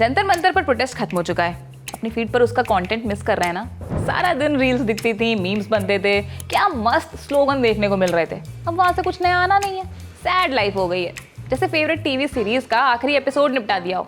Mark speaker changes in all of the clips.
Speaker 1: जंतर मंतर पर प्रोटेस्ट खत्म हो चुका है। अपनी फीड पर उसका कंटेंट मिस कर रहे हैं ना? सारा दिन रील्स दिखती थी, मीम्स बनते थे, क्या मस्त स्लोगन देखने को मिल रहे थे। अब वहाँ से कुछ नया आना नहीं है। सैड लाइफ हो गई है, जैसे फेवरेट टीवी सीरीज का आखिरी एपिसोड निपटा दिया हो।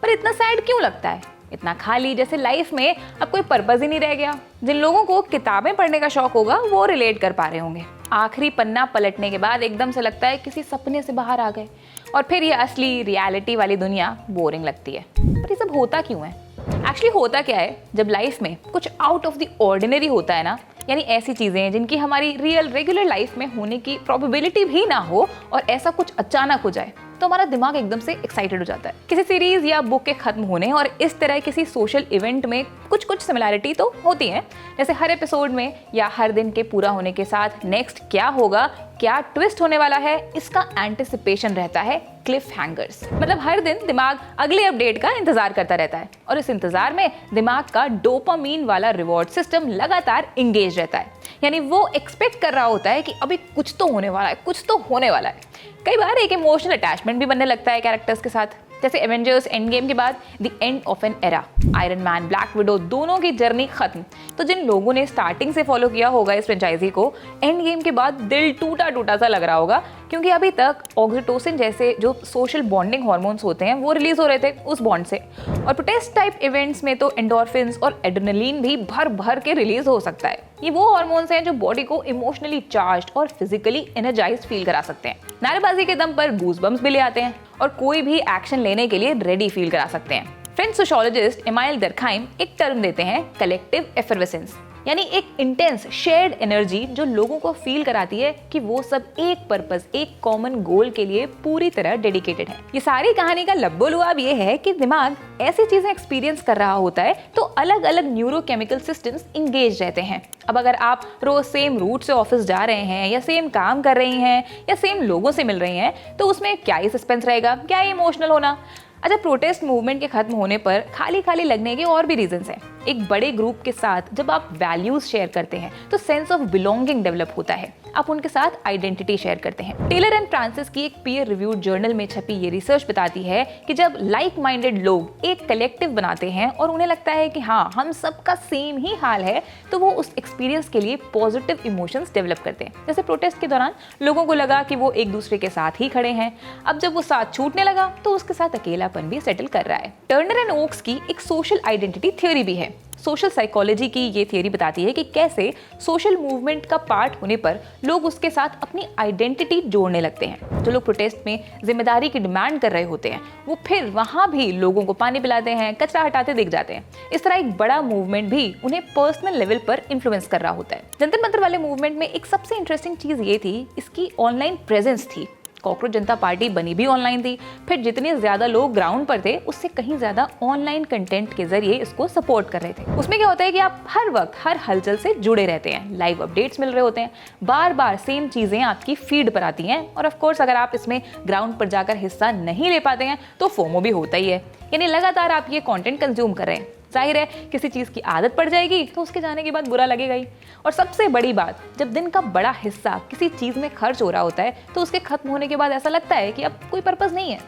Speaker 1: पर इतना सैड क्यों लगता है? इतना खाली, जैसे लाइफ में अब कोई पर्पज ही नहीं रह गया। जिन लोगों को किताबें पढ़ने का शौक होगा वो रिलेट कर पा रहे होंगे। आखिरी पन्ना पलटने के बाद एकदम से लगता है किसी सपने से बाहर आ गए, और फिर ये असली रियलिटी वाली दुनिया बोरिंग लगती है। पर ये सब होता क्यों है? एक्चुअली होता क्या है, जब लाइफ में कुछ आउट ऑफ द ऑर्डिनरी होता है ना, यानी ऐसी चीजें जिनकी हमारी रियल रेगुलर लाइफ में होने की प्रोबेबिलिटी भी ना हो, और ऐसा कुछ अचानक हो जाए, तो हमारा दिमाग एकदम से एक्साइटेड हो जाता है। किसी सीरीज या बुक के खत्म होने और इस तरह किसी सोशल इवेंट में कुछ कुछ सिमिलैरिटी तो होती है। जैसे हर एपिसोड में या हर दिन के पूरा होने के साथ नेक्स्ट क्या होगा, क्या ट्विस्ट होने वाला है, इसका एंटिसिपेशन रहता है। क्लिफ हैंगर्स मतलब हर दिन दिमाग अगले अपडेट का इंतजार करता रहता है, और इस इंतजार में दिमाग का डोपामीन वाला रिवॉर्ड सिस्टम लगातार एंगेज रहता है। यानी वो एक्सपेक्ट कर रहा होता है कि अभी कुछ तो होने वाला है, कुछ तो होने वाला है। कई बार एक इमोशनल अटैचमेंट भी बनने लगता है कैरेक्टर्स के साथ। जैसे एवेंजर्स एंड गेम के बाद the end of an era, iron man, black window, दोनों की जर्नी खत्म। तो जिन लोगों ने स्टार्टिंग से फॉलो किया होगा इस फ्रेंचाइजी को, एंड गेम के बाद दिल टूटा टूटा सा लग रहा होगा, क्योंकि अभी तक ऑक्सीटोसिन जैसे जो सोशल बॉन्डिंग हार्मोन्स होते हैं वो रिलीज हो रहे थे उस बॉन्ड से। और प्रोटेस्ट टाइप इवेंट्स में तो एंडोर्फिन्स और एड्रेनलिन भी भर भर के रिलीज हो सकता है। ये वो हार्मोन्स हैं जो बॉडी को इमोशनली चार्ज्ड और फिजिकली एनर्जाइज्ड फील करा सकते हैं। नारेबाजी के दम पर गूज़बम्प्स भी ले आते हैं, और कोई भी एक्शन लेने के लिए रेडी फील करा सकते हैं। फ्रेंच सोशियोलॉजिस्ट एमाइल डर्कहाइम एक टर्म देते हैं, कलेक्टिव एफर्वेसेंस, यानी एक इंटेंस शेयर्ड एनर्जी जो लोगों को फील कराती है कि वो सब एक पर्पस, एक कॉमन गोल के लिए पूरी तरह डेडिकेटेड है। ये सारी कहानी का लब्बो-लुआब ये है कि दिमाग ऐसी चीजें एक्सपीरियंस कर रहा होता है तो अलग अलग न्यूरोकेमिकल सिस्टम्स इंगेज रहते हैं। अब अगर आप रोज सेम रूट से ऑफिस जा रहे हैं, या सेम काम कर रही हैं, या सेम लोगों से मिल रही हैं, तो उसमें क्या ही सस्पेंस रहेगा, क्या ही इमोशनल होना। अच्छा, प्रोटेस्ट मूवमेंट के खत्म होने पर खाली खाली लगने के और भी रीजंस हैं। एक बड़े ग्रुप के साथ जब आप वैल्यूज शेयर करते हैं तो सेंस ऑफ बिलोंगिंग डेवलप होता है, आप उनके साथ आइडेंटिटी शेयर करते हैं। टेलर एंड फ्रांसिस की एक पीयर रिव्यूड जर्नल में छपी ये रिसर्च बताती है कि जब लाइक माइंडेड लोग एक कलेक्टिव बनाते हैं और उन्हें लगता है कि हाँ, हम सबका सेम ही हाल है, तो वो उस एक्सपीरियंस के लिए पॉजिटिव इमोशंस डेवलप करते हैं। जैसे प्रोटेस्ट के दौरान लोगों को लगा कि वो एक दूसरे के साथ ही खड़े हैं। अब जब वो साथ छूटने लगा तो उसके साथ अकेलापन भी सेटल कर रहा है। टर्नर एंड ओक्स की एक सोशल आइडेंटिटी थ्योरी भी है। सोशल साइकोलॉजी की ये थ्योरी बताती है कि कैसे सोशल मूवमेंट का पार्ट होने पर लोग उसके साथ अपनी आइडेंटिटी जोड़ने लगते हैं। जो लोग प्रोटेस्ट में जिम्मेदारी की डिमांड कर रहे होते हैं, वो फिर वहां भी लोगों को पानी पिलाते हैं, कचरा हटाते दिख जाते हैं। इस तरह एक बड़ा मूवमेंट भी उन्हें पर्सनल लेवल पर इन्फ्लुएंस कर रहा होता है। जंतर मंतर वाले मूवमेंट में एक सबसे इंटरेस्टिंग चीज ये थी, इसकी ऑनलाइन प्रेजेंस थी। कॉकरोच जनता पार्टी बनी भी ऑनलाइन थी। फिर जितने ज्यादा लोग ग्राउंड पर थे, उससे कहीं ज्यादा ऑनलाइन कंटेंट के जरिए इसको सपोर्ट कर रहे थे। उसमें क्या होता है कि आप हर वक्त हर हलचल से जुड़े रहते हैं, लाइव अपडेट्स मिल रहे होते हैं, बार बार सेम चीजें आपकी फीड पर आती हैं। और ऑफ कोर्स अगर आप इसमें ग्राउंड पर जाकर हिस्सा नहीं ले पाते हैं तो फोमो भी होता ही है, यानी लगातार आप ये कंटेंट कंज्यूम कर रहे हैं। जाहिर है किसी चीज़ की आदत पड़ जाएगी तो उसके जाने के बाद बुरा लगेगा ही। और सबसे बड़ी बात, जब दिन का बड़ा हिस्सा किसी चीज़ में खर्च हो रहा होता है तो उसके खत्म होने के बाद ऐसा लगता है कि अब कोई पर्पस नहीं है।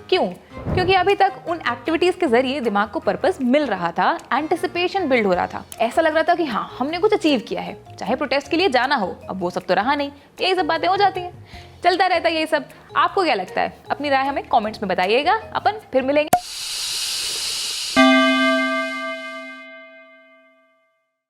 Speaker 1: क्यों? क्योंकि अभी तक उन एक्टिविटीज के जरिए दिमाग को पर्पस मिल रहा था, एंटिसिपेशन बिल्ड हो रहा था, ऐसा लग रहा था कि हाँ, हमने कुछ अचीव किया है, चाहे प्रोटेस्ट के लिए जाना हो। अब वो सब तो रहा नहीं, यही सब बातें हो जाती हैं, चलता रहता है यही सब। आपको क्या लगता है? अपनी राय हमें कमेंट्स में बताइएगा। अपन फिर मिलेंगे।